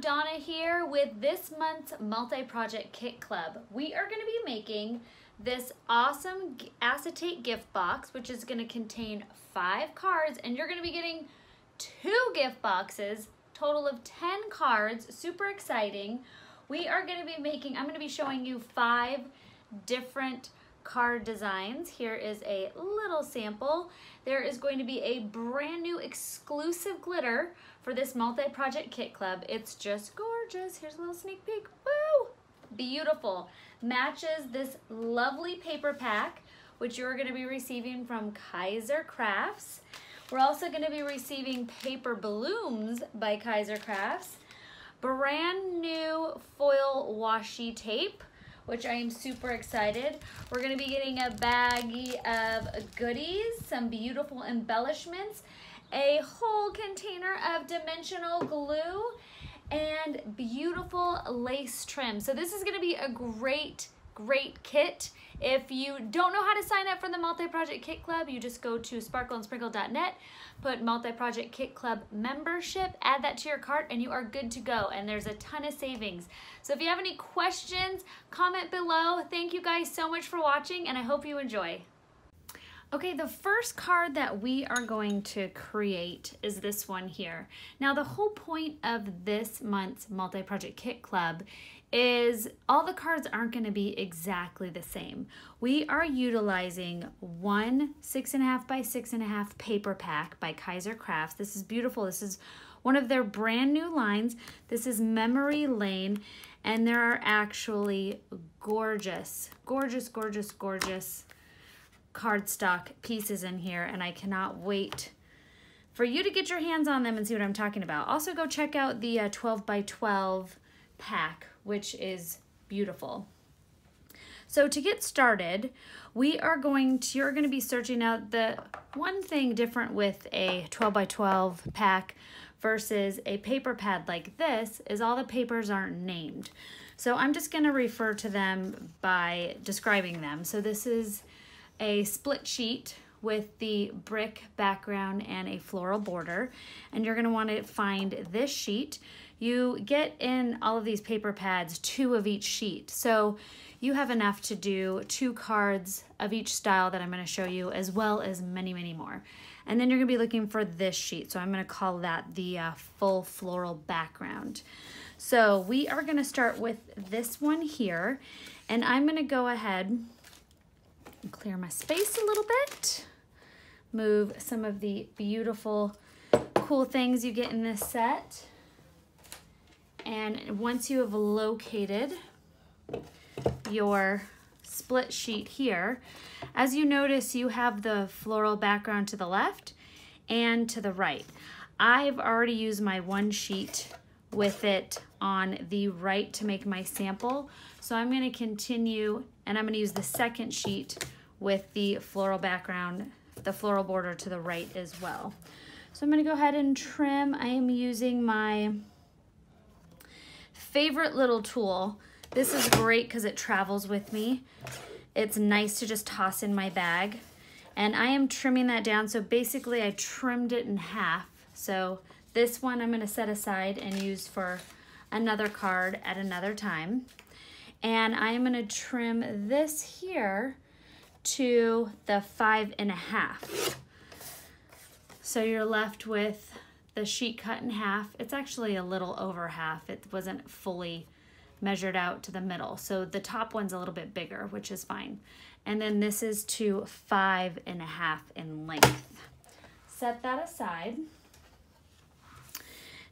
Donna here with this month's multi-project kit club. We are going to be making this awesome acetate gift box, which is going to contain 5 cards, and you're going to be getting 2 gift boxes, total of 10 cards. Super exciting. We are going to be making, I'm going to be showing you 5 different card designs. Here is a little sample. There is going to be a brand new exclusive glitter for this multi-project kit club. It's just gorgeous. Here's a little sneak peek. Woo! Beautiful. Matches this lovely paper pack, which you're going to be receiving from Kaiser Crafts. We're also going to be receiving paper balloons by Kaiser Crafts, brand new foil washi tape, which I am super excited. We're gonna be getting a baggie of goodies, some beautiful embellishments, a whole container of dimensional glue, and beautiful lace trim. So this is gonna be a great kit. If you don't know how to sign up for the Multi-Project Kit Club, you just go to sparkleandsprinkle.net, put Multi-Project Kit Club membership, add that to your cart, and you are good to go. And there's a ton of savings. So if you have any questions, comment below. Thank you guys so much for watching, and I hope you enjoy. Okay, the first card that we are going to create is this one here. Now, the whole point of this month's Multi-Project Kit Club is all the cards aren't going to be exactly the same. We are utilizing one 6.5 by 6.5 paper pack by Kaiser Crafts. This is beautiful. This is one of their brand new lines. This is Memory Lane, and there are actually gorgeous cardstock pieces in here, and I cannot wait for you to get your hands on them and see what I'm talking about. Also, go check out the 12 by 12 pack, which is beautiful. So to get started, you're going to be searching out. The one thing different with a 12 by 12 pack versus a paper pad like this is all the papers aren't named. So I'm just going to refer to them by describing them. So this is a split sheet with the brick background and a floral border, and you're going to want to find this sheet. You get in all of these paper pads 2 of each sheet, so you have enough to do 2 cards of each style that I'm going to show you, as well as many more. And then you're going to be looking for this sheet, so I'm going to call that the full floral background. So we are going to start with this one here, and I'm going to go ahead and clear my space a little bit, move some of the beautiful cool things you get in this set. And once you have located your split sheet here, as you notice, you have the floral background to the left and to the right. I've already used my one sheet with it on the right to make my sample, so I'm going to continue, and I'm going to use the second sheet with the floral background, the floral border to the right as well. So I'm going to go ahead and trim. I am using my favorite little tool. This is great because it travels with me. It's nice to just toss in my bag. And I am trimming that down. So basically I trimmed it in half. So this one I'm going to set aside and use for another card at another time. And I am going to trim this here to the 5.5. So you're left with the sheet cut in half. It's actually a little over half. It wasn't fully measured out to the middle. So the top one's a little bit bigger, which is fine. And then this is to 5.5 in length. Set that aside.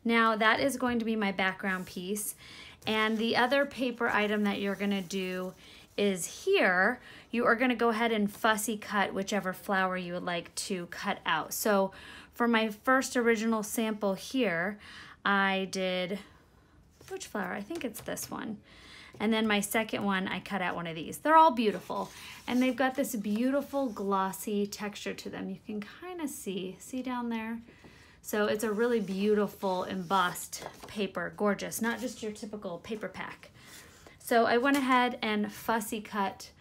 Now that is going to be my background piece. And the other paper item that you're gonna do is here, you are gonna go ahead and fussy cut whichever flower you would like to cut out. So for my first original sample here, I did, which flower? I think it's this one. And then my second one, I cut out one of these. They're all beautiful. And they've got this beautiful glossy texture to them. You can kind of see down there? So it's a really beautiful embossed paper, gorgeous, not just your typical paper pack. So I went ahead and fussy cut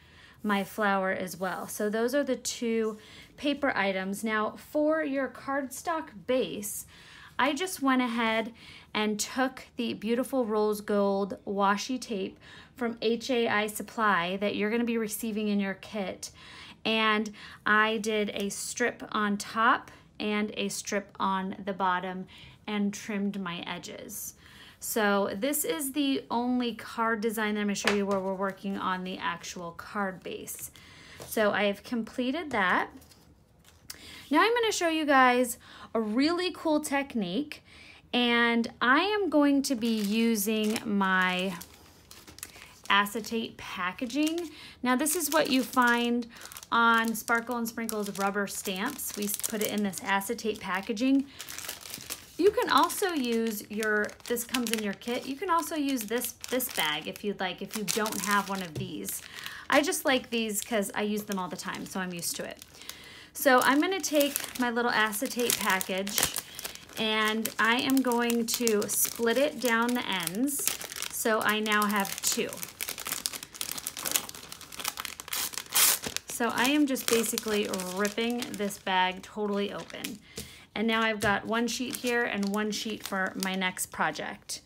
my flower as well. So those are the two paper items. Now for your cardstock base, I just went ahead and took the beautiful rose gold washi tape from HAI Supply that you're going to be receiving in your kit, and I did a strip on top and a strip on the bottom and trimmed my edges. So this is the only card design that I'm going to show you where we're working on the actual card base. So I have completed that. Now I'm going to show you guys a really cool technique, and I am going to be using my acetate packaging. Now this is what you find on Sparkle and Sprinkle's rubber stamps. We put it in this acetate packaging. You can also use this comes in your kit. You can also use this bag if you'd like, if you don't have one of these. I just like these because I use them all the time, so I'm used to it. So I'm going to take my little acetate package and I am going to split it down the ends. So I now have two. So I am just basically ripping this bag totally open. And now I've got one sheet here and one sheet for my next project.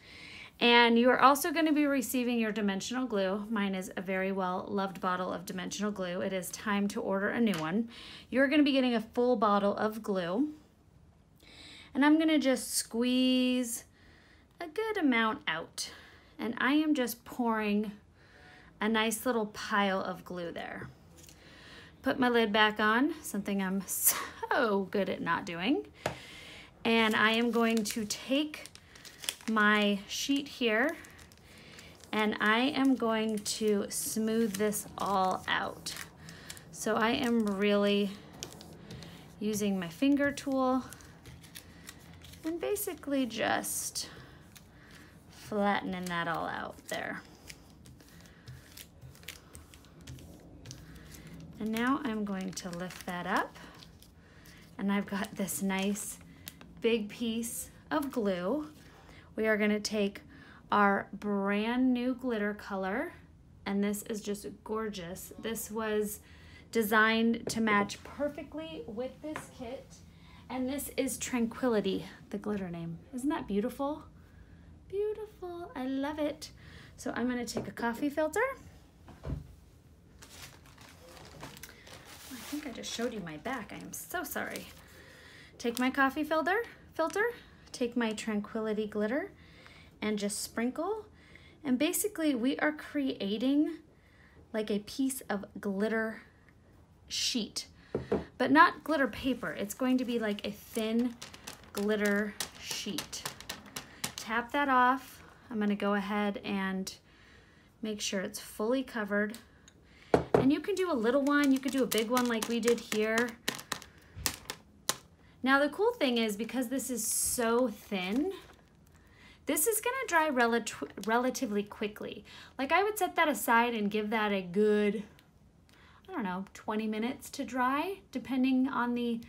And you are also going to be receiving your dimensional glue. Mine is a very well loved bottle of dimensional glue. It is time to order a new one. You're going to be getting a full bottle of glue. And I'm going to just squeeze a good amount out. And I am just pouring a nice little pile of glue there. Put my lid back on, something I'm so good at not doing. And I am going to take my sheet here and I am going to smooth this all out. So I am really using my finger tool and basically just flattening that all out there. And now I'm going to lift that up, and I've got this nice big piece of glue. We are going to take our brand new glitter color, and this is just gorgeous. This was designed to match perfectly with this kit, and this is Tranquility, the glitter name. Isn't that beautiful? Beautiful, I love it. So I'm going to take a coffee filter. I think I just showed you my back. I am so sorry. Take my coffee filter, take my Tranquility glitter, and just sprinkle. And basically we are creating like a piece of glitter sheet, but not glitter paper. It's going to be like a thin glitter sheet. Tap that off. I'm going to go ahead and make sure it's fully covered. And you can do a little one, you could do a big one like we did here. Now the cool thing is, because this is so thin, this is gonna dry relatively quickly. Like I would set that aside and give that a good, I don't know, 20 minutes to dry, depending on the,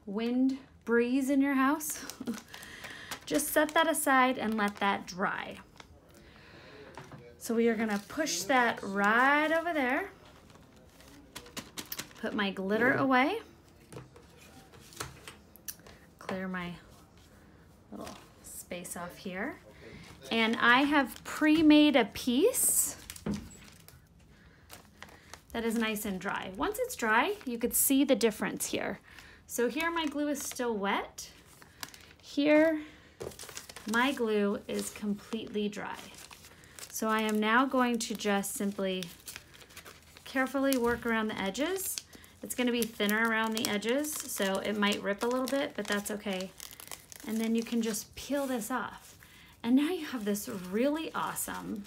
wind, breeze in your house. Just set that aside and let that dry. So we are gonna push that right over there. Put my glitter away. Clear my little space off here. And I have pre-made a piece that is nice and dry. Once it's dry, you could see the difference here. So here my glue is still wet. Here, my glue is completely dry. So I am now going to just simply carefully work around the edges. It's going to be thinner around the edges, so it might rip a little bit, but that's okay. And then you can just peel this off. And now you have this really awesome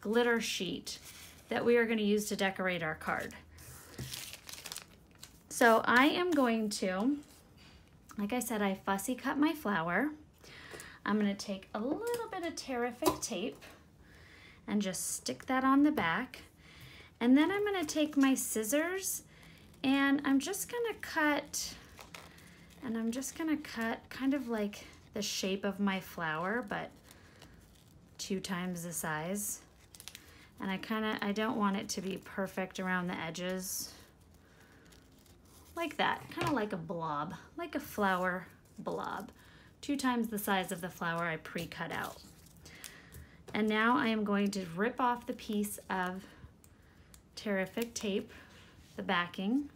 glitter sheet that we are going to use to decorate our card. So I am going to, like I said, I fussy cut my flower. I'm going to take a little bit of Terrific tape and just stick that on the back. And then I'm gonna take my scissors and I'm just gonna cut kind of like the shape of my flower, but 2 times the size. And I don't want it to be perfect around the edges. Like that, kind of like a blob, like a flower blob. 2 times the size of the flower I pre-cut out. And now I am going to rip off the piece of Terrific tape, the backing.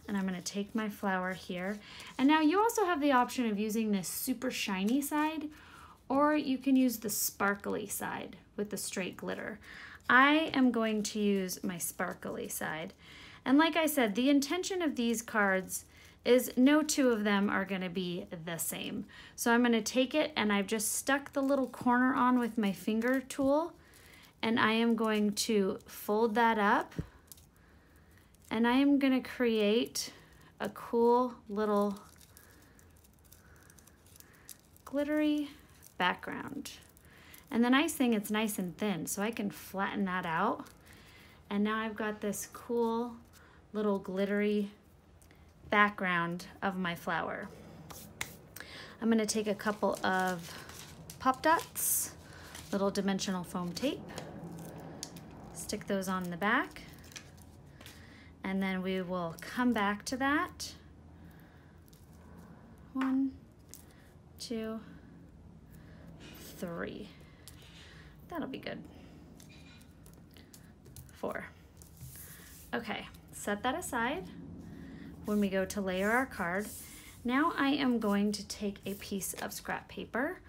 And I'm gonna take my flower here. And now you also have the option of using this super shiny side, or you can use the sparkly side with the straight glitter. I am going to use my sparkly side. And like I said, the intention of these cards is no 2 of them are gonna be the same. So I'm gonna take it and I've just stuck the little corner on with my finger tool, and I am going to fold that up, and I am gonna create a cool little glittery background. And the nice thing, it's nice and thin, so I can flatten that out. And now I've got this cool little glittery background of my flower. I'm gonna take a couple of pop dots, little dimensional foam tape, stick those on the back, and then we will come back to that. 1, 2, 3. That'll be good. 4. Okay, set that aside. When we go to layer our card, now I am going to take a piece of scrap paper.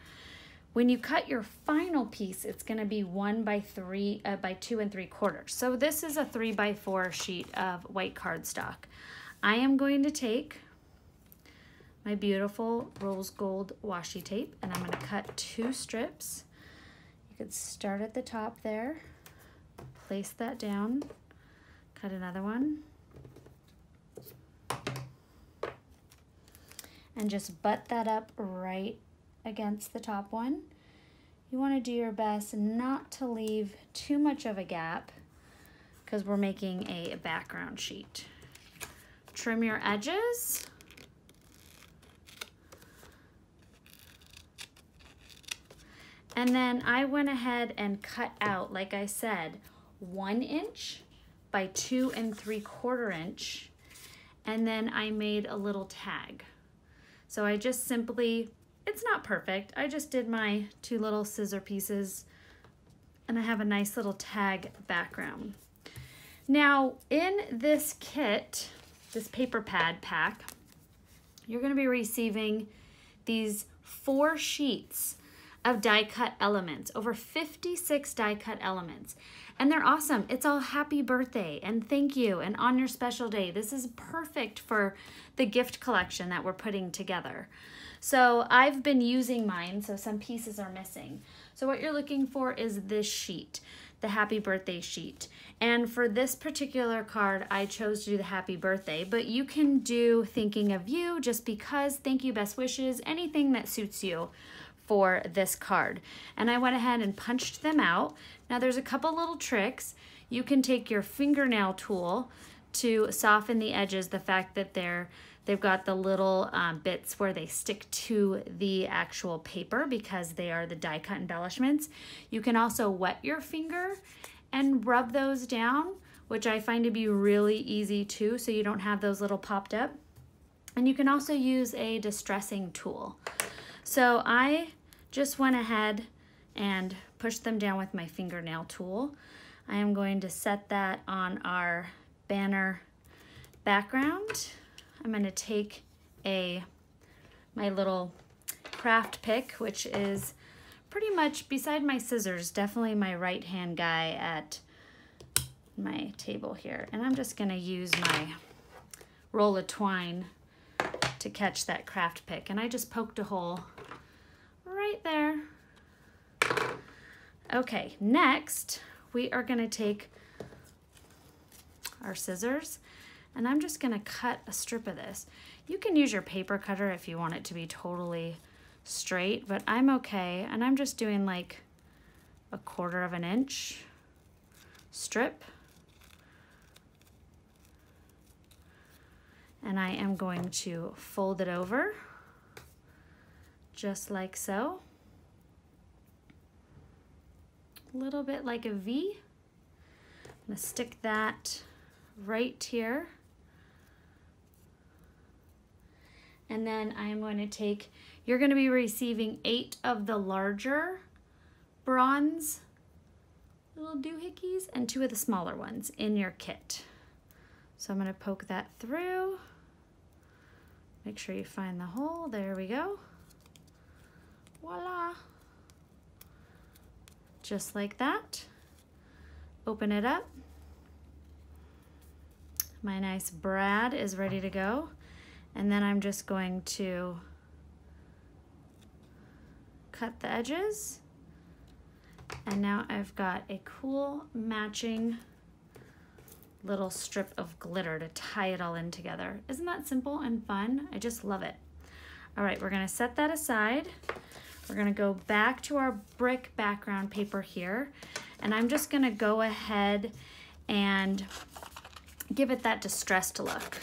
When you cut your final piece, it's gonna be 1 by 2 3/4. So this is a 3 by 4 sheet of white cardstock. I am going to take my beautiful rose gold washi tape, and I'm gonna cut 2 strips. You could start at the top there, place that down, cut another one, and just butt that up right against the top one. You want to do your best not to leave too much of a gap because we're making a background sheet. Trim your edges. And then I went ahead and cut out, like I said, 1 inch by 2 3/4 inch. And then I made a little tag. So I just simply, it's not perfect. I just did my 2 little scissor pieces, and I have a nice little tag background. Now in this kit, this paper pad pack, you're gonna be receiving these 4 sheets of die cut elements, over 56 die cut elements. And they're awesome. It's all happy birthday and thank you and on your special day. This is perfect for the gift collection that we're putting together. So I've been using mine, so some pieces are missing. So what you're looking for is this sheet, the happy birthday sheet. And for this particular card, I chose to do the happy birthday, but you can do thinking of you, just because, thank you, best wishes, anything that suits you for this card. And I went ahead and punched them out. Now there's a couple little tricks. You can take your fingernail tool to soften the edges, the fact that they've got the little bits where they stick to the actual paper because they are the die cut embellishments. You can also wet your finger and rub those down, which I find to be really easy too, so you don't have those little popped up. And you can also use a distressing tool. So I just went ahead and pushed them down with my fingernail tool. I am going to set that on our banner background. I'm going to take my little Craft Pic, which is pretty much, beside my scissors, definitely my right-hand guy at my table here. And I'm just going to use my roll of twine to catch that Craft Pic. And I just poked a hole right there. Okay, next we are going to take our scissors, and I'm just going to cut a strip of this. You can use your paper cutter if you want it to be totally straight, but I'm okay, and I'm just doing like a 1/4 inch strip. And I am going to fold it over just like so. a little bit like a V. I'm gonna stick that right here. And then I'm going to take, you're going to be receiving 8 of the larger bronze little doohickeys and 2 of the smaller ones in your kit. So I'm going to poke that through. Make sure you find the hole. There we go. Voila. Just like that. Open it up. My nice brad is ready to go. And then I'm just going to cut the edges. And now I've got a cool matching little strip of glitter to tie it all in together. Isn't that simple and fun? I just love it. All right, we're gonna set that aside. We're gonna go back to our brick background paper here. And I'm just gonna go ahead and give it that distressed look.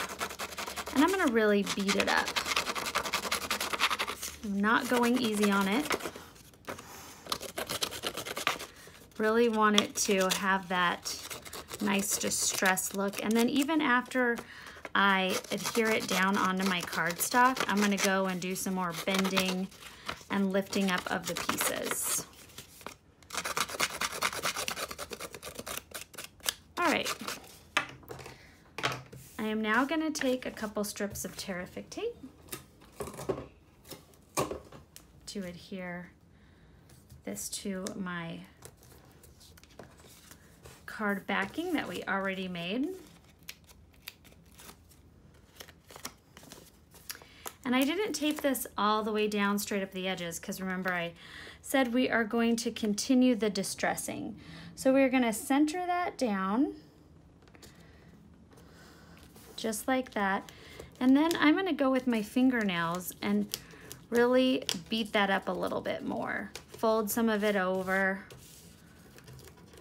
And I'm gonna really beat it up. I'm not going easy on it. Really want it to have that nice distressed look. And then even after I adhere it down onto my cardstock, I'm gonna go and do some more bending and lifting up of the pieces. All right. I am now going to take a couple strips of Terrific tape to adhere this to my card backing that we already made. And I didn't tape this all the way down straight up the edges because remember I said we are going to continue the distressing. So we're going to center that down. Just like that. And then I'm gonna go with my fingernails and really beat that up a little bit more. Fold some of it over.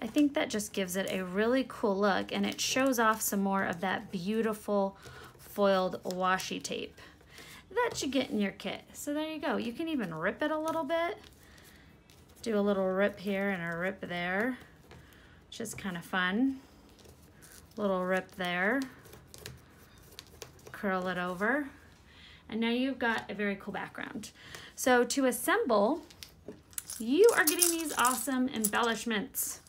I think that just gives it a really cool look and it shows off some more of that beautiful foiled washi tape that you get in your kit. So there you go. You can even rip it a little bit. Do a little rip here and a rip there. Which is kind of fun. Little rip there. Curl it over, and now you've got a very cool background. So to assemble, you are getting these awesome embellishments.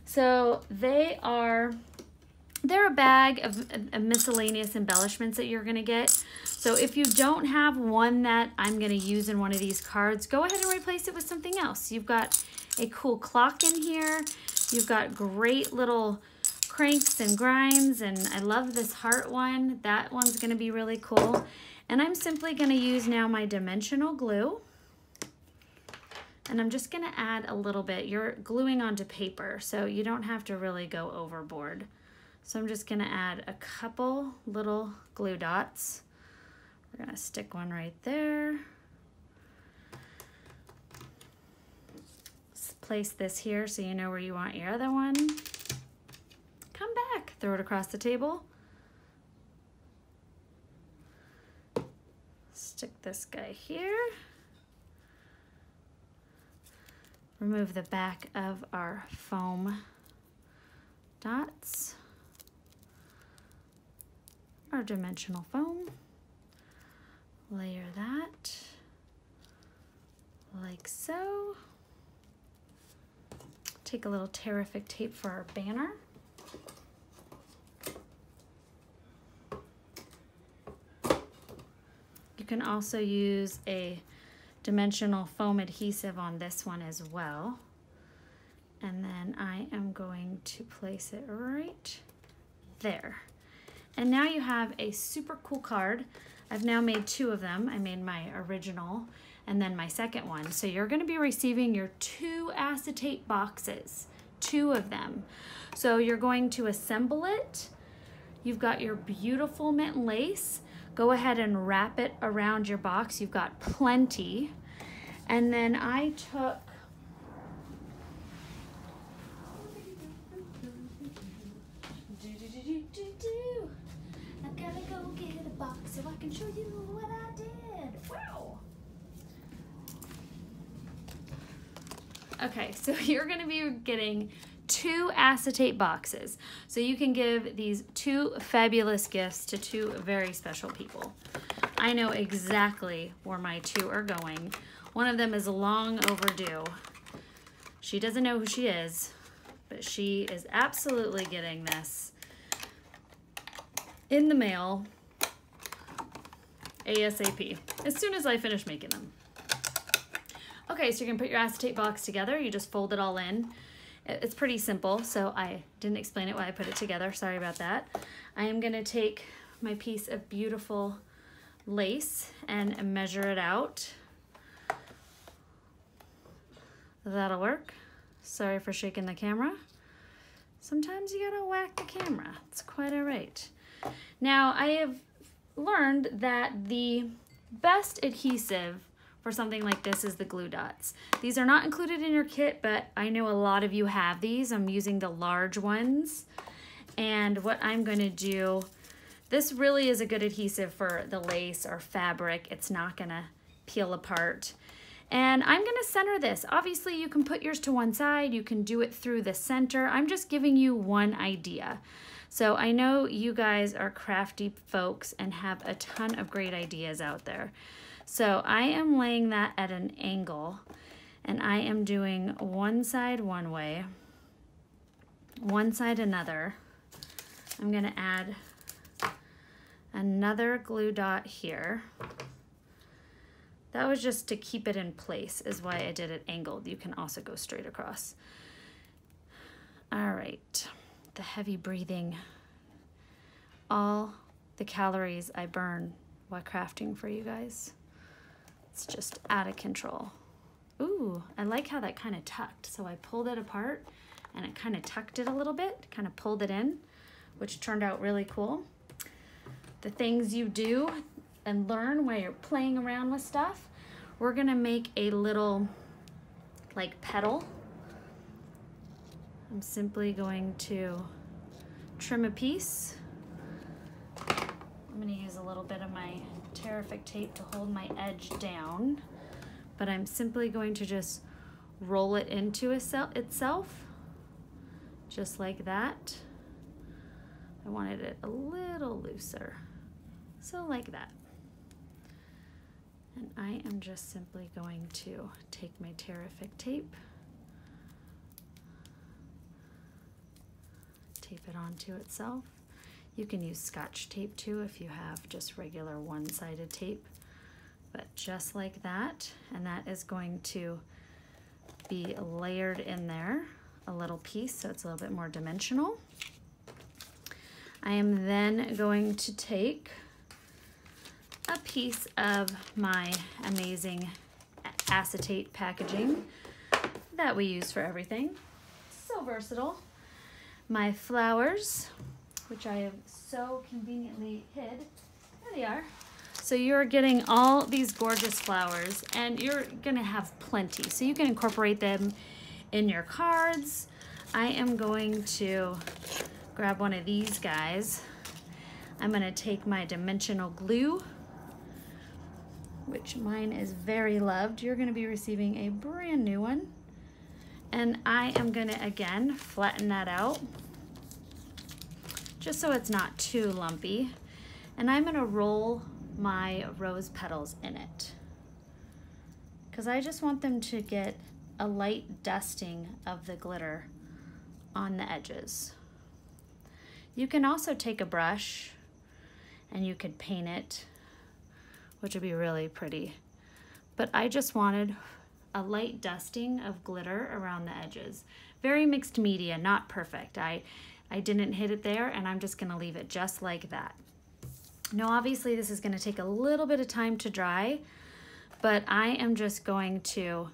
So they're a bag of miscellaneous embellishments that you're gonna get. So if you don't have one that I'm gonna use in one of these cards, go ahead and replace it with something else. You've got a cool clock in here. You've got great little cranks and grinds, and I love this heart one. That one's gonna be really cool. And I'm simply gonna use now my dimensional glue. And I'm just gonna add a little bit. You're gluing onto paper, so you don't have to really go overboard. So I'm just gonna add a couple little glue dots. We're gonna stick one right there. Let's place this here so you know where you want your other one. Come back, throw it across the table. Stick this guy here. Remove the back of our foam dots, our dimensional foam. Layer that like so. Take a little Terrific tape for our banner. You can also use a dimensional foam adhesive on this one as well. And then I am going to place it right there. And now you have a super cool card. I've now made 2 of them. I made my original and then my second one. So you're gonna be receiving your 2 acetate boxes, 2 of them. So you're going to assemble it. You've got your beautiful mint lace. Go ahead and wrap it around your box. You've got plenty. And then I took I gotta go get a box so I can show you what I did. Wow. Okay, Okay, so you're gonna be getting 2 acetate boxes. So you can give these 2 fabulous gifts to 2 very special people. I know exactly where my 2 are going. One of them is long overdue. She doesn't know who she is, but she is absolutely getting this in the mail ASAP, as soon as I finish making them. Okay, so you're gonna put your acetate box together. You just fold it all in. It's pretty simple, so I didn't explain it while I put it together. Sorry about that. I am gonna take my piece of beautiful lace and measure it out. That'll work. Sorry for shaking the camera. Sometimes you gotta whack the camera. It's quite all right. Now, I have learned that the best adhesive for something like this is the glue dots. These are not included in your kit, but I know a lot of you have these. I'm using the large ones. And what I'm gonna do, this really is a good adhesive for the lace or fabric. It's not gonna peel apart. And I'm gonna center this. Obviously you can put yours to one side, you can do it through the center. I'm just giving you one idea. So I know you guys are crafty folks and have a ton of great ideas out there. So I am laying that at an angle, and I am doing one side one way, one side another. I'm gonna add another glue dot here. That was just to keep it in place, is why I did it angled. You can also go straight across. All right, the heavy breathing, all the calories I burn while crafting for you guys. It's just out of control. Ooh, I like how that kind of tucked. So I pulled it apart and it kind of tucked it a little bit, kind of pulled it in, which turned out really cool. The things you do and learn while you're playing around with stuff, we're gonna make a little like petal. I'm simply going to trim a piece. I'm gonna use a little bit of my Terrific tape to hold my edge down, but I'm simply going to just roll it into itself, just like that. I wanted it a little looser, so like that. And I am just simply going to take my Terrific tape, tape it onto itself. You can use Scotch tape too if you have just regular one-sided tape, but just like that. And that is going to be layered in there, a little piece, so it's a little bit more dimensional. I am then going to take a piece of my amazing acetate packaging that we use for everything. So versatile. My flowers, which I have so conveniently hid. There they are. So you're getting all these gorgeous flowers, and you're gonna have plenty. So you can incorporate them in your cards. I am going to grab one of these guys. I'm gonna take my dimensional glue, which mine is very loved. You're gonna be receiving a brand new one. And I am gonna, again, flatten that out, just so it's not too lumpy. And I'm gonna roll my rose petals in it, because I just want them to get a light dusting of the glitter on the edges. You can also take a brush and you could paint it, which would be really pretty. But I just wanted a light dusting of glitter around the edges. Very mixed media, not perfect. I didn't hit it there, and I'm just gonna leave it just like that. Now, obviously this is gonna take a little bit of time to dry, but I am just going to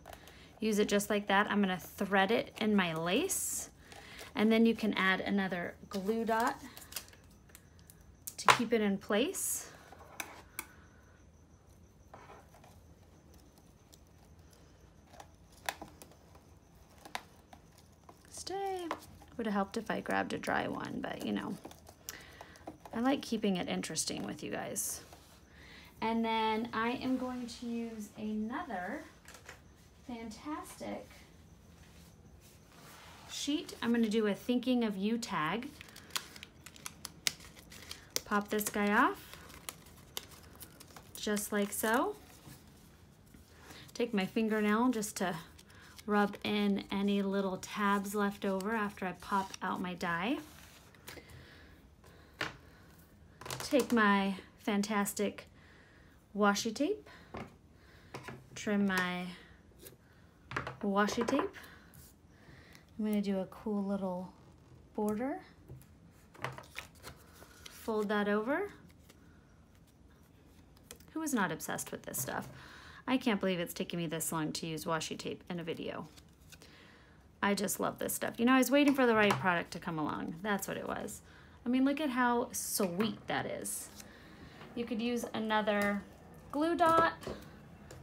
use it just like that. I'm gonna thread it in my lace, and then you can add another glue dot to keep it in place. Stay. Would have helped if I grabbed a dry one, but you know, I like keeping it interesting with you guys. And then I am going to use another fantastic sheet, I'm gonna do a thinking of you tag. Pop this guy off, just like so. Take my fingernail just to rub in any little tabs left over after I pop out my die. Take my fantastic washi tape, trim my washi tape. I'm going to do a cool little border. Fold that over. Who is not obsessed with this stuff? I can't believe it's taking me this long to use washi tape in a video. I just love this stuff. You know, I was waiting for the right product to come along. That's what it was. I mean, look at how sweet that is. You could use another glue dot.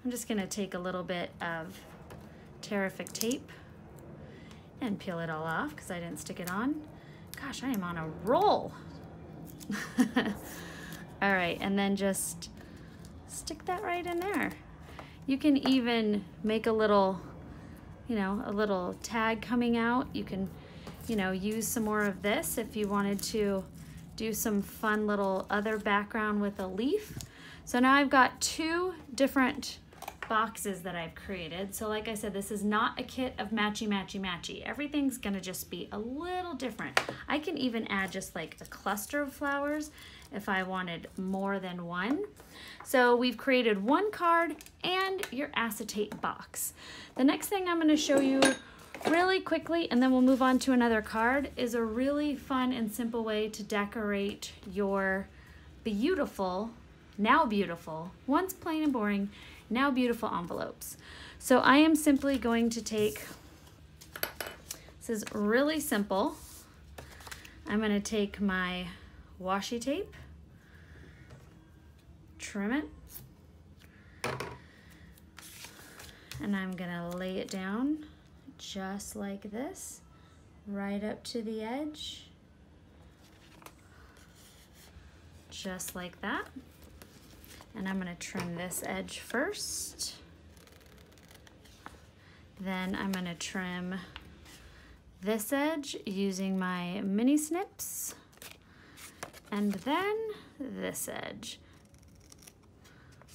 I'm just gonna take a little bit of Terrific tape and peel it all off because I didn't stick it on. Gosh, I am on a roll. All right, and then just stick that right in there. You can even make a little, you know, a little tag coming out. You can, you know, use some more of this if you wanted to do some fun little other background with a leaf. So now I've got two different boxes that I've created. So like I said, this is not a kit of matchy, matchy, matchy. Everything's gonna just be a little different. I can even add just like a cluster of flowers if I wanted more than one. So we've created one card and your acetate box. The next thing I'm gonna show you really quickly, and then we'll move on to another card, is a really fun and simple way to decorate your beautiful, now beautiful, once plain and boring, now beautiful envelopes. So I am simply going to take, this is really simple. I'm going to take my washi tape, trim it, and I'm going to lay it down just like this, right up to the edge, just like that. And I'm going to trim this edge first. Then I'm going to trim this edge using my Mini Snips. And then this edge.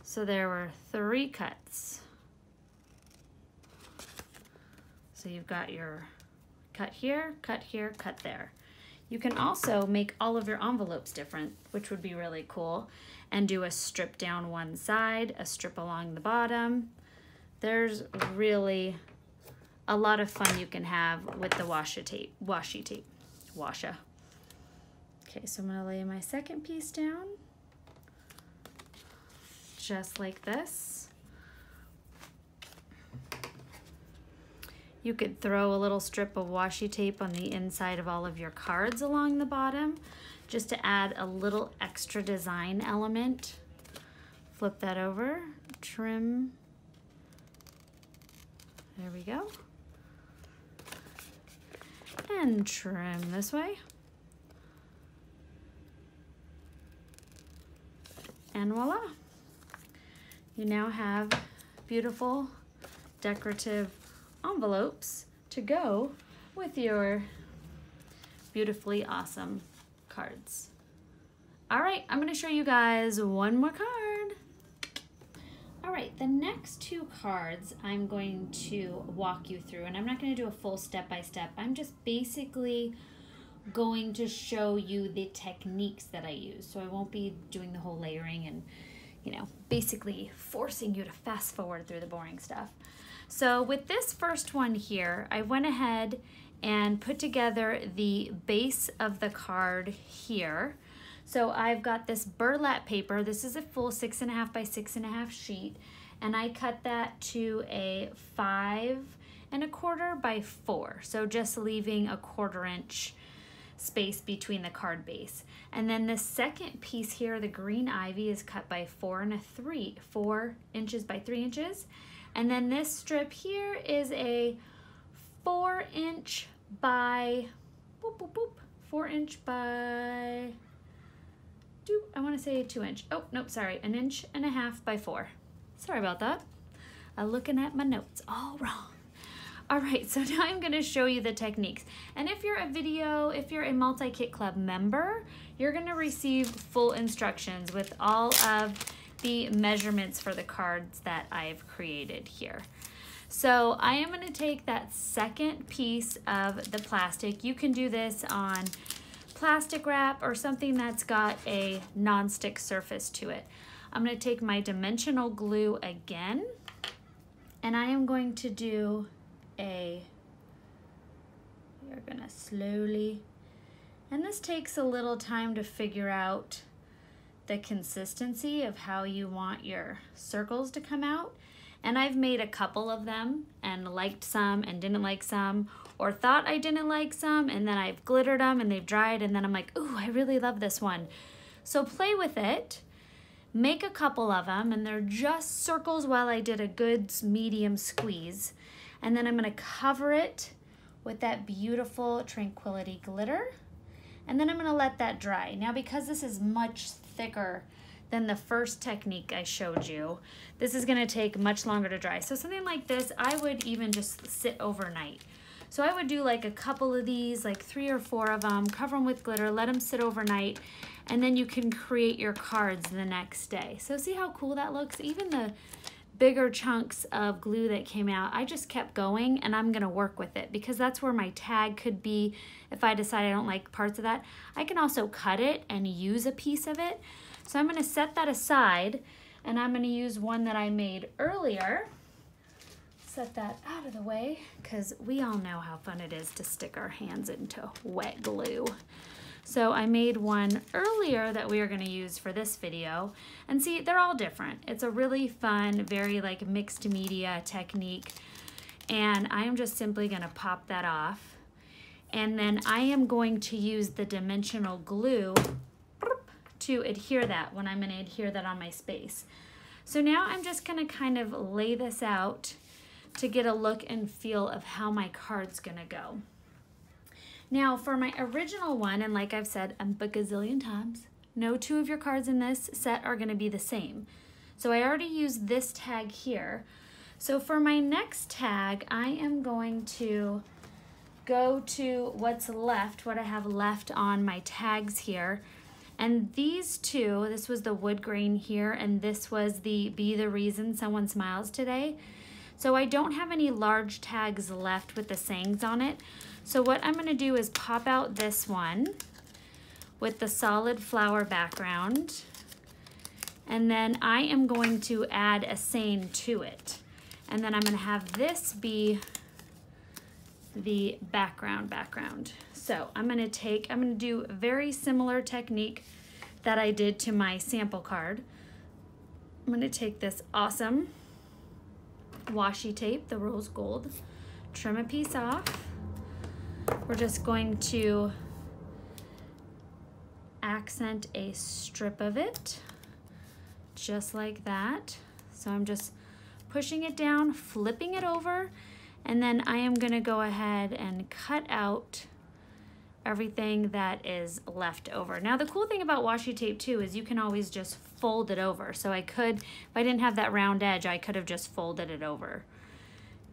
So there were 3 cuts. So you've got your cut here, cut here, cut there. You can also make all of your envelopes different, which would be really cool, and do a strip down one side, a strip along the bottom. There's really a lot of fun you can have with the washi tape. Okay, so I'm gonna lay my second piece down, just like this. You could throw a little strip of washi tape on the inside of all of your cards along the bottom, just to add a little extra design element. Flip that over, trim. There we go. And trim this way. And voila. You now have beautiful decorative envelopes to go with your beautifully awesome cards. All right, I'm gonna show you guys one more card. All right, the next 2 cards I'm going to walk you through, and I'm not gonna do a full step-by-step. I'm just basically going to show you the techniques that I use. So I won't be doing the whole layering and, you know, basically forcing you to fast forward through the boring stuff. So with this first one here, I went ahead and put together the base of the card here. So I've got this burlap paper. This is a full 6.5 by 6.5 sheet, and I cut that to a 5.25 by 4. So just leaving a 1/4 inch space between the card base. And then the second piece here, the green ivy, is cut by 4 inches by 3 inches. And then this strip here is a 4 inch by, 4 inch by, I want to say 2 inch. Oh, nope, sorry, 1.5 inches by 4. Sorry about that. I'm looking at my notes all wrong. All right, so now I'm gonna show you the techniques. And if you're a Multi-Kit Club member, you're gonna receive full instructions with all of the measurements for the cards that I've created here. So I am gonna take that second piece of the plastic. You can do this on plastic wrap or something that's got a non-stick surface to it. I'm gonna take my dimensional glue again, and I am going to do you're gonna slowly, and this takes a little time to figure out the consistency of how you want your circles to come out. And I've made a couple of them and liked some and didn't like some, or thought I didn't like some, and then I've glittered them and they've dried, and then I'm like, ooh, I really love this one. So play with it, make a couple of them, and they're just circles while I did a good medium squeeze. And then I'm gonna cover it with that beautiful Tranquility glitter. And then I'm gonna let that dry. Now, because this is much thicker than the first technique I showed you, this is gonna take much longer to dry. So something like this, I would even just sit overnight. So I would do like a couple of these, like 3 or 4 of them, cover them with glitter, let them sit overnight, and then you can create your cards the next day. So see how cool that looks? Even the bigger chunks of glue that came out, I just kept going, and I'm gonna work with it because that's where my tag could be. If I decide I don't like parts of that, I can also cut it and use a piece of it. So I'm gonna set that aside, and I'm gonna use one that I made earlier. Set that out of the way because we all know how fun it is to stick our hands into wet glue. So I made one earlier that we are gonna use for this video. And see, they're all different. It's a really fun, very like mixed media technique. And I am just simply gonna pop that off. And then I am going to use the dimensional glue to adhere that when I'm gonna adhere that on my space. So now I'm just gonna kind of lay this out to get a look and feel of how my card's gonna go. Now for my original one, and like I've said a gazillion times, no 2 of your cards in this set are gonna be the same. So I already used this tag here. So for my next tag, I am going to go to what's left, what I have left on my tags here. And these 2, this was the wood grain here, and this was the Be the Reason Someone Smiles Today. So I don't have any large tags left with the sayings on it. So what I'm gonna do is pop out this one with the solid flower background, and then I am going to add a saying to it. And then I'm gonna have this be the background. So I'm gonna do a very similar technique that I did to my sample card. I'm gonna take this awesome washi tape, the rose gold, trim a piece off. We're just going to accent a strip of it, just like that. So I'm just pushing it down, flipping it over, and then I am gonna go ahead and cut out everything that is left over. Now the cool thing about washi tape too is you can always just fold it over. So I could, if I didn't have that round edge, I could have just folded it over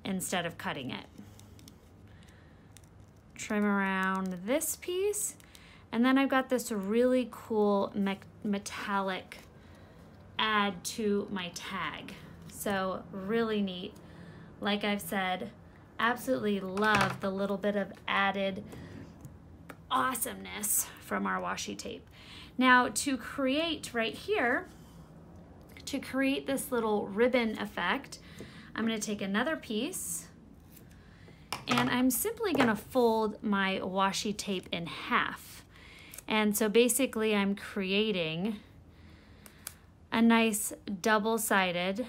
instead of cutting it. Trim around this piece, and then I've got this really cool metallic add to my tag. So really neat. Like I've said, absolutely love the little bit of added awesomeness from our washi tape. Now to create right here, to create this little ribbon effect, I'm going to take another piece, and I'm simply going to fold my washi tape in half. And so basically I'm creating a nice double-sided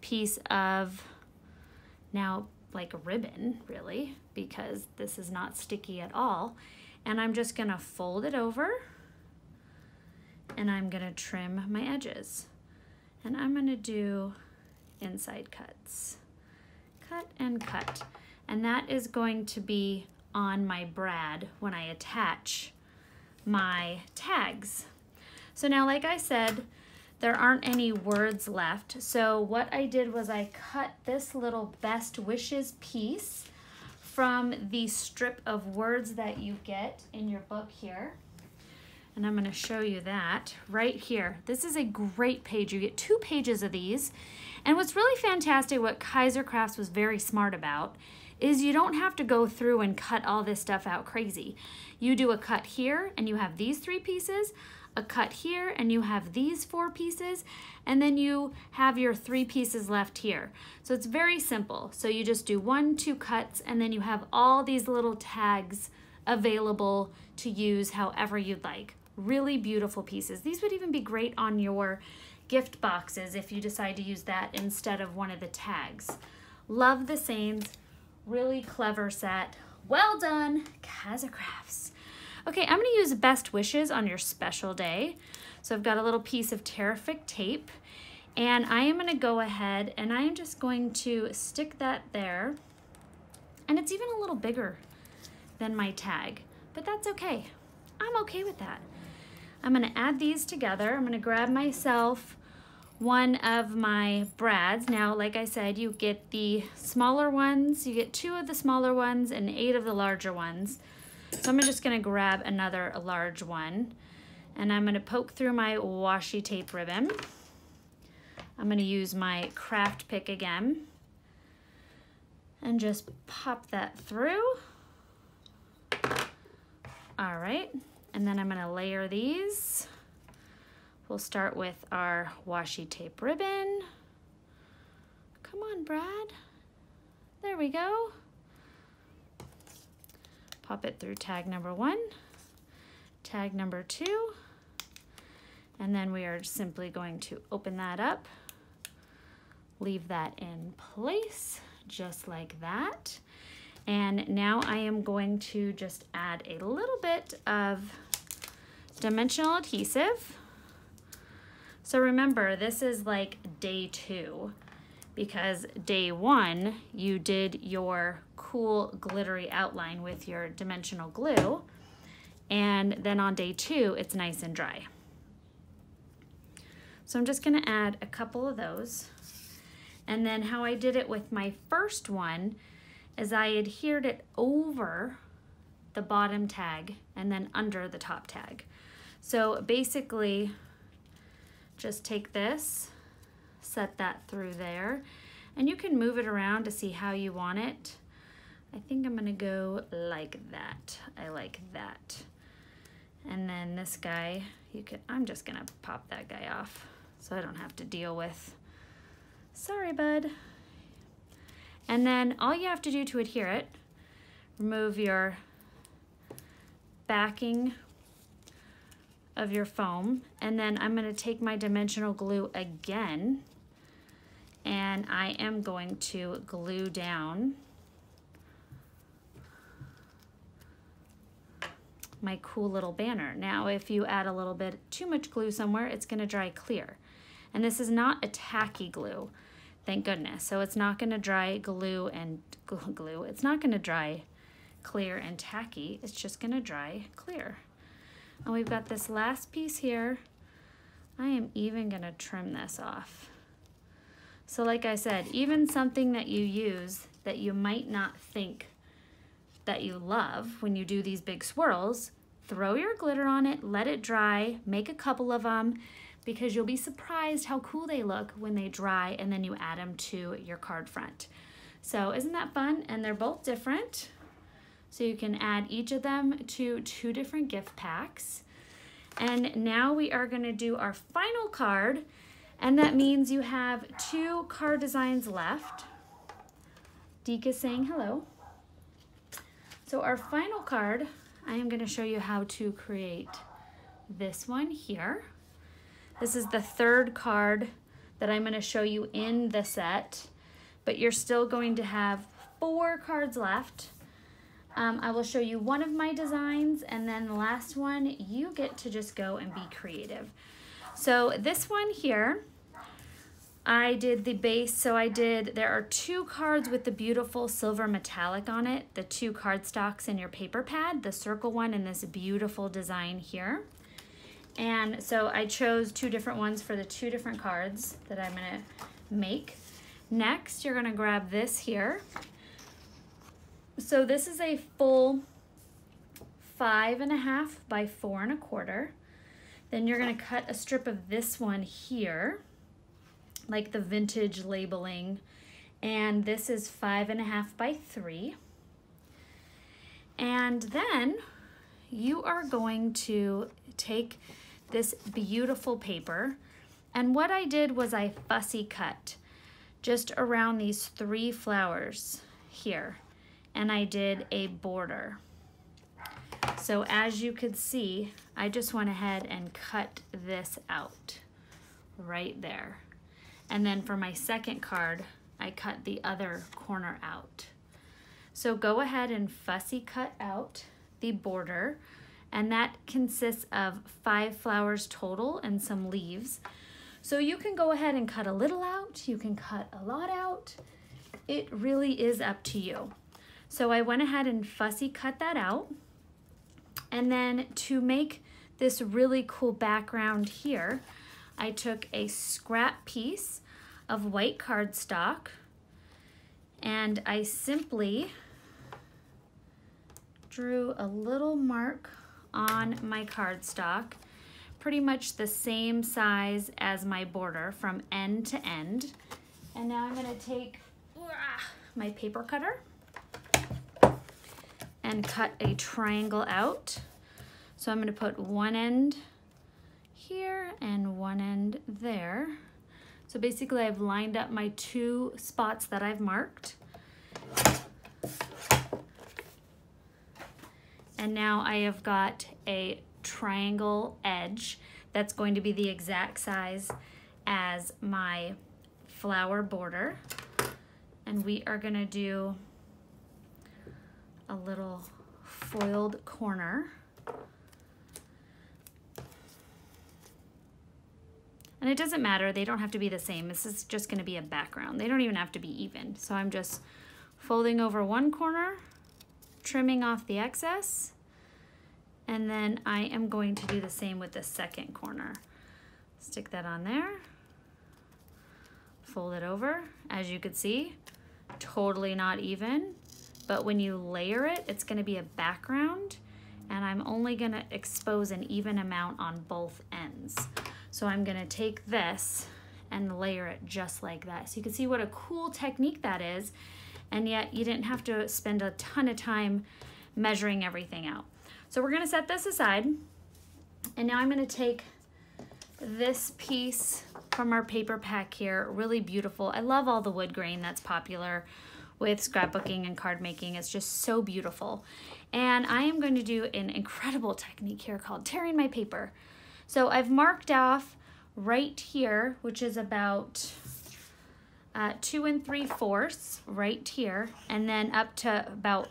piece of, now like a ribbon really, because this is not sticky at all. And I'm just going to fold it over, and I'm going to trim my edges. And I'm going to do inside cuts. Cut and cut. And that is going to be on my brad when I attach my tags. So now, like I said, there aren't any words left. So what I did was I cut this little best wishes piece from the strip of words that you get in your book here. And I'm going to show you that right here. This is a great page. You get 2 pages of these. And what's really fantastic, what Kaiser Crafts was very smart about, is you don't have to go through and cut all this stuff out crazy. You do a cut here and you have these 3 pieces, a cut here and you have these 4 pieces, and then you have your 3 pieces left here. So it's very simple. So you just do 1, 2 cuts, and then you have all these little tags available to use however you'd like. Really beautiful pieces. These would even be great on your gift boxes if you decide to use that instead of one of the tags. Love the seams. Really clever set. Well done, Kaiser Crafts. Okay, I'm going to use Best Wishes on your special day. So I've got a little piece of Terrific tape, and I am going to go ahead and I am just going to stick that there. And it's even a little bigger than my tag, but that's okay. I'm okay with that. I'm going to add these together. I'm going to grab myself one of my brads. Now, like I said, you get the smaller ones. You get 2 of the smaller ones and 8 of the larger ones. So I'm just going to grab another large one, and I'm going to poke through my washi tape ribbon. I'm going to use my Craft Pic again and just pop that through. All right, and then I'm going to layer these. We'll start with our washi tape ribbon. Come on, Brad. There we go. Pop it through tag number 1, tag number 2, and then we are simply going to open that up, leave that in place just like that. And now I am going to just add a little bit of dimensional adhesive. So remember, this is like day 2, because day 1 you did your cool glittery outline with your dimensional glue, and then on day 2 it's nice and dry. So I'm just going to add a couple of those, and then how I did it with my first one is I adhered it over the bottom tag and then under the top tag. So basically just take this, set that through there, and you can move it around to see how you want it. I think I'm gonna go like that. I like that. And then this guy, I'm just gonna pop that guy off so I don't have to deal with, sorry bud. And then all you have to do to adhere it, remove your backing of your foam, and then I'm going to take my dimensional glue again, and I am going to glue down my cool little banner. Now if you add a little bit too much glue somewhere, it's going to dry clear. And this is not a tacky glue, thank goodness. So it's not going to dry glue and glue. It's not going to dry clear and tacky. It's just going to dry clear. And we've got this last piece here. I am even going to trim this off. So like I said, even something that you use that you might not think that you love when you do these big swirls, throw your glitter on it, let it dry, make a couple of them, because you'll be surprised how cool they look when they dry and then you add them to your card front. So isn't that fun? And they're both different. So you can add each of them to 2 different gift packs. And now we are going to do our final card, and that means you have 2 card designs left. Deeka's saying hello. So our final card, I am going to show you how to create this one here. This is the 3rd card that I'm going to show you in the set, but you're still going to have 4 cards left. I will show you one of my designs, and then the last one, you get to just go and be creative. So this one here, I did the base, so there are 2 cards with the beautiful silver metallic on it, the 2 cardstocks in your paper pad, the circle one and this beautiful design here. And so I chose 2 different ones for the 2 different cards that I'm gonna make. Next, you're gonna grab this here. So this is a full 5.5 by 4.25. Then you're gonna cut a strip of this one here, like the vintage labeling. And this is 5.5 by 3. And then you are going to take this beautiful paper. And what I did was I fussy cut just around these 3 flowers here. And I did a border. So as you could see, I just went ahead and cut this out right there. And then for my second card, I cut the other corner out. So go ahead and fussy cut out the border, and that consists of 5 flowers total and some leaves. So you can go ahead and cut a little out, you can cut a lot out. It really is up to you. So I went ahead and fussy cut that out. And then to make this really cool background here, I took a scrap piece of white cardstock and I simply drew a little mark on my cardstock, pretty much the same size as my border from end to end. And now I'm gonna take my paper cutter and cut a triangle out. So I'm gonna put one end here and one end there. So basically I've lined up my 2 spots that I've marked. And now I have got a triangle edge that's going to be the exact size as my flower border. And we are gonna do a little foiled corner. And it doesn't matter, they don't have to be the same. This is just gonna be a background. They don't even have to be even. So I'm just folding over one corner, trimming off the excess, and then I am going to do the same with the second corner. Stick that on there, fold it over. As you can see, totally not even, but when you layer it, it's gonna be a background, and I'm only gonna expose an even amount on both ends. So I'm gonna take this and layer it just like that. So you can see what a cool technique that is, and yet you didn't have to spend a ton of time measuring everything out. So we're gonna set this aside, and now I'm gonna take this piece from our paper pack here, really beautiful. I love all the wood grain that's popular with scrapbooking and card making. It's just so beautiful. And I am going to do an incredible technique here called tearing my paper. So I've marked off right here, which is about 2 3/4 right here, and then up to about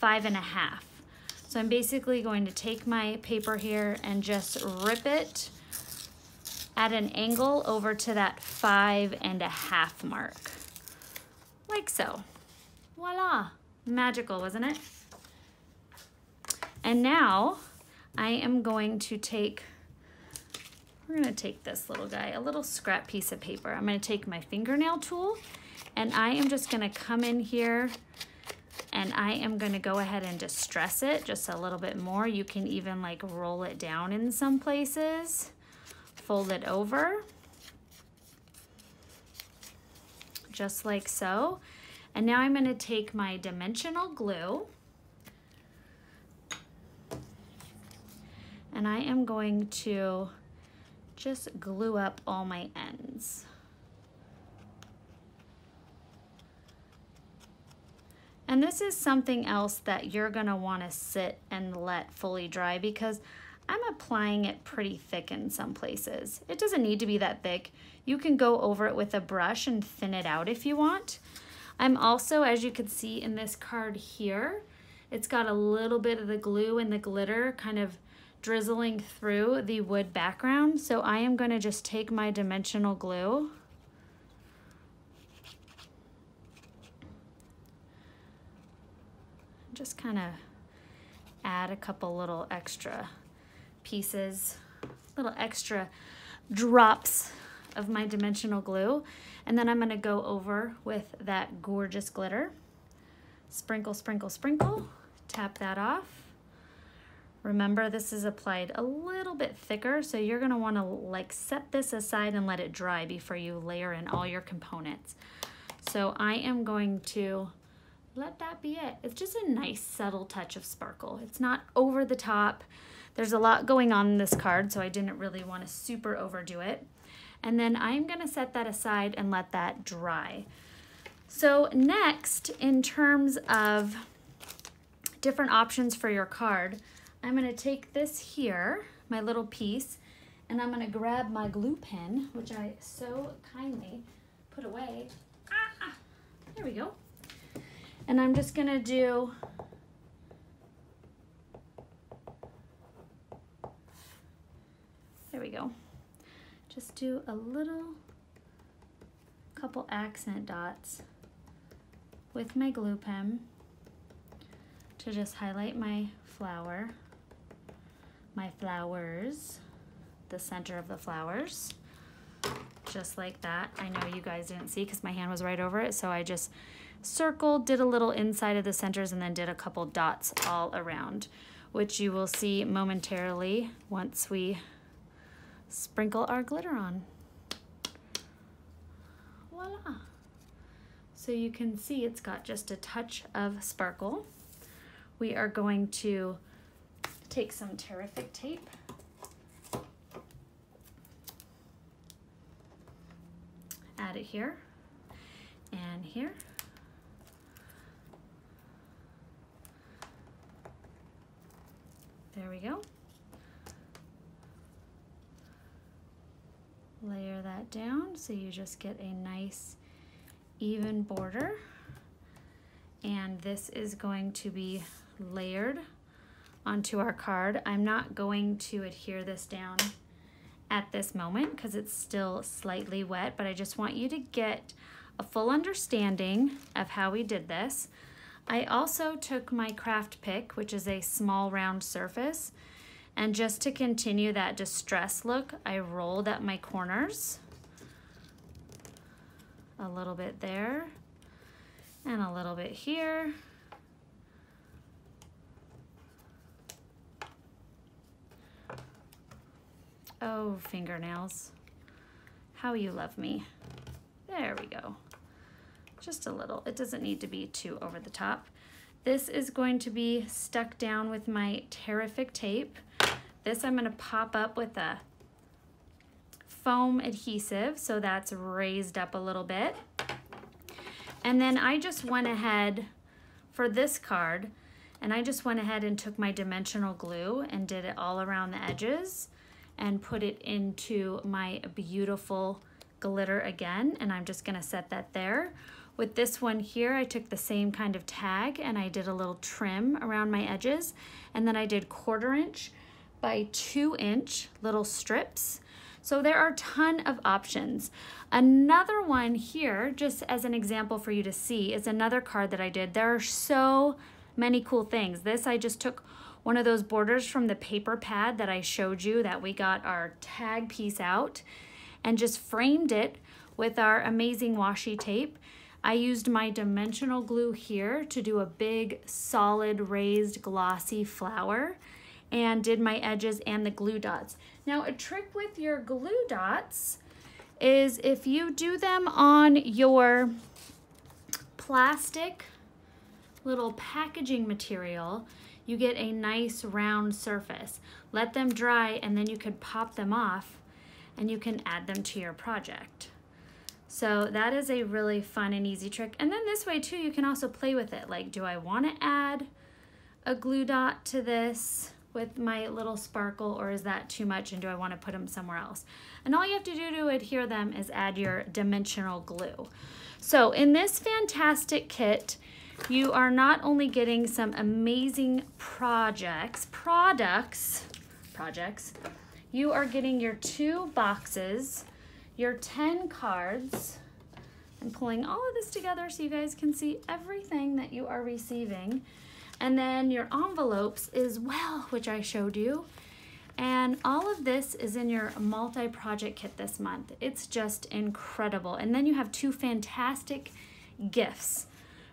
5.5. So I'm basically going to take my paper here and just rip it at an angle over to that 5.5 mark, like so. Voila, magical, wasn't it? And now I am going to take, we're gonna take this little guy, a little scrap piece of paper. I'm gonna take my fingernail tool, and I am just gonna come in here and I am gonna go ahead and distress it just a little bit more. You can even like roll it down in some places, fold it over, just like so. And now I'm gonna take my dimensional glue, and I am going to just glue up all my ends. And this is something else that you're gonna wanna sit and let fully dry, because I'm applying it pretty thick in some places. It doesn't need to be that thick. You can go over it with a brush and thin it out if you want. I'm also, as you can see in this card here, it's got a little bit of the glue and the glitter kind of drizzling through the wood background. So I am gonna just take my dimensional glue just kind of add a couple little extra pieces little extra drops of my dimensional glue. And then I'm gonna go over with that gorgeous glitter. Sprinkle, sprinkle, sprinkle, tap that off. Remember, this is applied a little bit thicker, so you're gonna wanna like set this aside and let it dry before you layer in all your components. So I am going to let that be it. It's just a nice subtle touch of sparkle. It's not over the top. There's a lot going on in this card, so I didn't really wanna super overdo it. And then I'm gonna set that aside and let that dry. So next, in terms of different options for your card, I'm gonna take this here, my little piece, and I'm gonna grab my glue pen, which I so kindly put away. There we go. And I'm just gonna do there we go. Just do a couple accent dots with my glue pen to just highlight my flower, my flowers, the center of the flowers, just like that. I know you guys didn't see because my hand was right over it, so I just circled, did a little inside of the centers, and then did a couple dots all around, which you will see momentarily once we sprinkle our glitter on. Voila. So you can see it's got just a touch of sparkle. We are going to take some Terrific tape. Add it here and here. There we go. Layer that down so you just get a nice even border. And this is going to be layered onto our card. I'm not going to adhere this down at this moment because it's still slightly wet, but I just want you to get a full understanding of how we did this. I also took my Craft Pic, which is a small round surface, and just to continue that distress look, I rolled at my corners a little bit there and a little bit here. Oh, fingernails, how you love me. There we go. Just a little. It doesn't need to be too over the top. This is going to be stuck down with my Terrific tape. This I'm going to pop up with a foam adhesive, so that's raised up a little bit. And then I just went ahead for this card, and I just went ahead and took my dimensional glue and did it all around the edges and put it into my beautiful glitter again, and I'm just gonna set that there. With this one here, I took the same kind of tag and I did a little trim around my edges, and then I did 1/4 inch by 2 inch little strips. So there are a ton of options. Another one here, just as an example for you to see, is another card that I did. There are so many cool things. This, I just took one of those borders from the paper pad that I showed you that we got our tag piece out and just framed it with our amazing washi tape. I used my dimensional glue here to do a big, solid, raised, glossy flower and did my edges and the glue dots. Now, a trick with your glue dots is if you do them on your plastic little packaging material, you get a nice round surface. Let them dry and then you could pop them off and you can add them to your project. So that is a really fun and easy trick. And then this way too, you can also play with it. Like, do I want to add a glue dot to this with my little sparkle, or is that too much and do I want to put them somewhere else? And all you have to do to adhere them is add your dimensional glue. So in this fantastic kit, you are not only getting some amazing products, you are getting your 2 boxes, your 10 cards. I'm pulling all of this together so you guys can see everything that you are receiving. And then your envelopes as well, which I showed you. And all of this is in your multi-project kit this month. It's just incredible. And then you have 2 fantastic gifts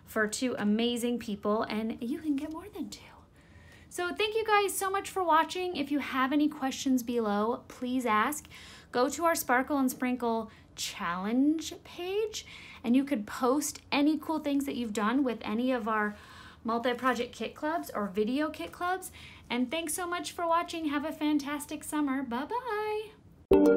for 2 amazing people, and you can get more than 2. So thank you guys so much for watching. If you have any questions below, please ask. Go to our Sparkle and Sprinkle challenge page, and you could post any cool things that you've done with any of our multi-project kit clubs or video kit clubs. And thanks so much for watching. Have a fantastic summer. Bye-bye.